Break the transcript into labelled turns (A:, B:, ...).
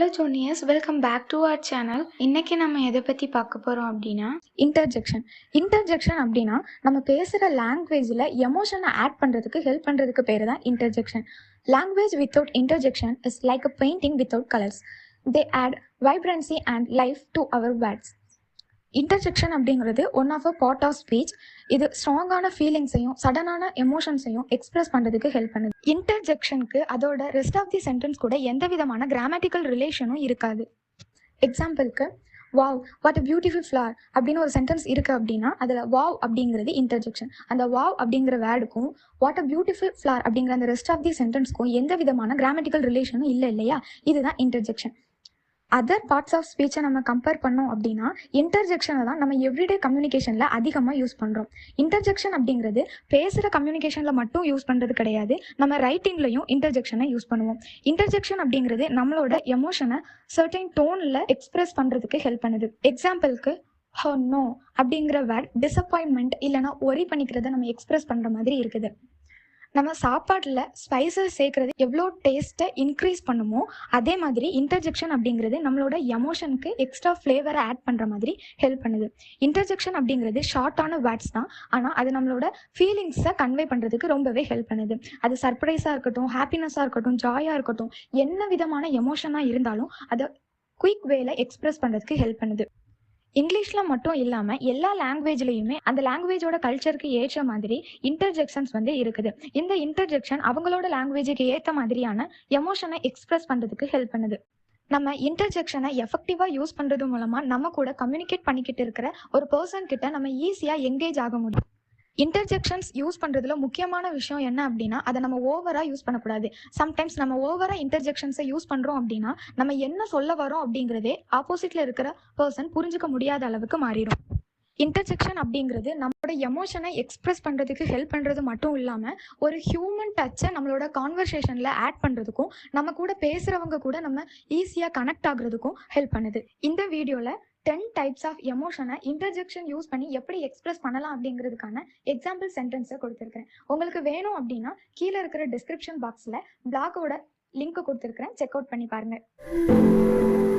A: Hello juniors, welcome back to our channel. இன்னைக்கு நம்ம எதை பற்றி பார்க்க போகிறோம் அப்படின்னா
B: இன்டர்ஜெக்ஷன் அப்படின்னா நம்ம பேசுகிற லாங்குவேஜில் எமோஷனை ஆட் பண்ணுறதுக்கு ஹெல்ப் பண்ணுறதுக்கு பேர் தான் interjection. Language without interjection is like a painting without colours. They add vibrancy and life to our words. Interjection அப்படிங்கிறது one of a part of speech. இது ஸ்ட்ராங்கான ஃபீலிங்ஸையும் சடனான எமோஷன்ஸையும் எக்ஸ்பிரஸ் பண்ணுறதுக்கு ஹெல்ப் பண்ணுது. இன்டர்ஜெக்ஷனுக்கு அதோட ரெஸ்ட் ஆஃப் தி சென்டென்ஸ் கூட எந்த விதமான grammatical ரிலேஷனும் இருக்காது. எக்ஸாம்பிளுக்கு, wow what a beautiful flower அப்படின்னு ஒரு சென்டென்ஸ் இருக்குது அப்படின்னா அதில் வாவ் அப்படிங்கிறது இன்டர்ஜெக்ஷன். அந்த வாவ் அப்படிங்கிற வேர்டுக்கும் வாட் அ பியூட்டிஃபுல் ஃப்ளவர் அப்படிங்கிற அந்த ரெஸ்ட் ஆஃப் தி சென்டென்ஸ்க்கும் எந்த விதமான கிராமட்டிக்கல் ரிலேஷனும் இல்லை இல்லையா? இதுதான் இன்டர்ஜெக்ஷன். அதர் பார்ட்ஸ் ஆஃப் ஸ்பீச்சை நம்ம கம்பேர் பண்ணோம் அப்படின்னா இன்டர்ஜெக்ஷனை தான் நம்ம எவ்ரிடே கம்யூனிகேஷனில் அதிகமாக யூஸ் பண்ணுறோம். இன்டர்ஜெக்ஷன் அப்படிங்கிறது பேசுகிற கம்யூனிகேஷனில் மட்டும் யூஸ் பண்ணுறது கிடையாது, நம்ம ரைட்டிங்லையும் இன்டர்ஜெக்ஷனை யூஸ் பண்ணுவோம். இன்டர்ஜெக்ஷன் அப்படிங்கிறது நம்மளோட எமோஷனை சர்டைன் டோனில் எக்ஸ்பிரஸ் பண்ணுறதுக்கு ஹெல்ப் பண்ணுது. எக்ஸாம்பிளுக்கு, ஹோ நோ அப்படிங்கிற வேர்ட் டிசப்பாயின்மெண்ட் இல்லைனா ஒரி பண்ணிக்கிறத நம்ம எக்ஸ்பிரஸ் பண்ணுற மாதிரி இருக்குது. நம்ம சாப்பாட்டில் ஸ்பைசஸ் சேர்க்குறது எவ்வளோ டேஸ்ட்டை இன்க்ரீஸ் பண்ணுமோ அதே மாதிரி இன்டர்ஜெக்ஷன் அப்படிங்கிறது நம்மளோட எமோஷனுக்கு எக்ஸ்ட்ரா ஃப்ளேவரை ஆட் பண்ணுற மாதிரி ஹெல்ப் பண்ணுது. இன்டர்ஜெக்ஷன் அப்படிங்கிறது ஷார்ட்டான வேர்ட்ஸ் தான், ஆனால் அது நம்மளோட ஃபீலிங்ஸை கன்வே பண்ணுறதுக்கு ரொம்பவே ஹெல்ப் பண்ணுது. அது சர்ப்ரைஸாக இருக்கட்டும், ஹாப்பினஸாக இருக்கட்டும், ஜாயாக இருக்கட்டும், என்ன விதமான எமோஷனாக இருந்தாலும் அதை குயிக் வேல எக்ஸ்பிரஸ் பண்ணுறதுக்கு ஹெல்ப் பண்ணுது. இங்கிலீஷில் மட்டும் இல்லாமல் எல்லா லாங்குவேஜ்லேயுமே அந்த லாங்குவேஜோட கல்ச்சருக்கு ஏற்ற மாதிரி இன்டர்ஜெக்ஷன்ஸ் இருக்குது. இந்த இன்டர்ஜெக்ஷன் அவங்களோட லாங்குவேஜுக்கு ஏற்ற மாதிரியான எமோஷனை எக்ஸ்பிரஸ் பண்ணுறதுக்கு ஹெல்ப் பண்ணுது. நம்ம இன்டர்ஜெக்ஷனை எஃபெக்டிவாக யூஸ் பண்ணுறது மூலமாக நம்ம கூட கம்யூனிகேட் பண்ணிக்கிட்டு இருக்கிற ஒரு பர்சன் கிட்ட நம்ம ஈஸியாக எங்கேஜ் ஆக முடியும். இன்டர்ஜெக்ஷன்ஸ் யூஸ் பண்ணுறதுல முக்கியமான விஷயம் என்ன அப்படின்னா அதை நம்ம ஓவராக யூஸ் பண்ணக்கூடாது. சம்டைம்ஸ் நம்ம ஓவராக இன்டர்ஜெக்ஷன்ஸை யூஸ் பண்ணுறோம் அப்படின்னா நம்ம என்ன சொல்ல வரோம் அப்படிங்கிறதே ஆப்போசிட்டில் இருக்கிற பர்சன் புரிஞ்சுக்க முடியாத அளவுக்கு மாறிடும். இன்டர்ஜெக்ஷன் அப்படிங்கிறது நம்மளோட எமோஷனை எக்ஸ்பிரஸ் பண்ணுறதுக்கு ஹெல்ப் பண்ணுறது மட்டும் இல்லாமல் ஒரு ஹியூமன் டச்சை நம்மளோட கான்வர்சேஷனில் ஆட் பண்ணுறதுக்கும் நம்ம கூட பேசுகிறவங்க கூட நம்ம ஈஸியாக கனெக்ட் ஆகுறதுக்கும் ஹெல்ப் பண்ணுது. இந்த வீடியோவில் 10 டைப்ஸ் ஆஃப் எமோஷனை இன்டர்ஜெக்ஷன் யூஸ் பண்ணி எப்படி எக்ஸ்பிரஸ் பண்ணலாம் அப்படிங்கிறதுக்கான எக்ஸாம்பிள் சென்டென்ஸை கொடுத்துருக்கிறேன். உங்களுக்கு வேணும் அப்படின்னா கீழே இருக்கிற டிஸ்கிரிப்ஷன் பாக்ஸில் பிளாகோட லிங்க் கொடுத்துருக்கிறேன், செக் அவுட் பண்ணி பாருங்கள்.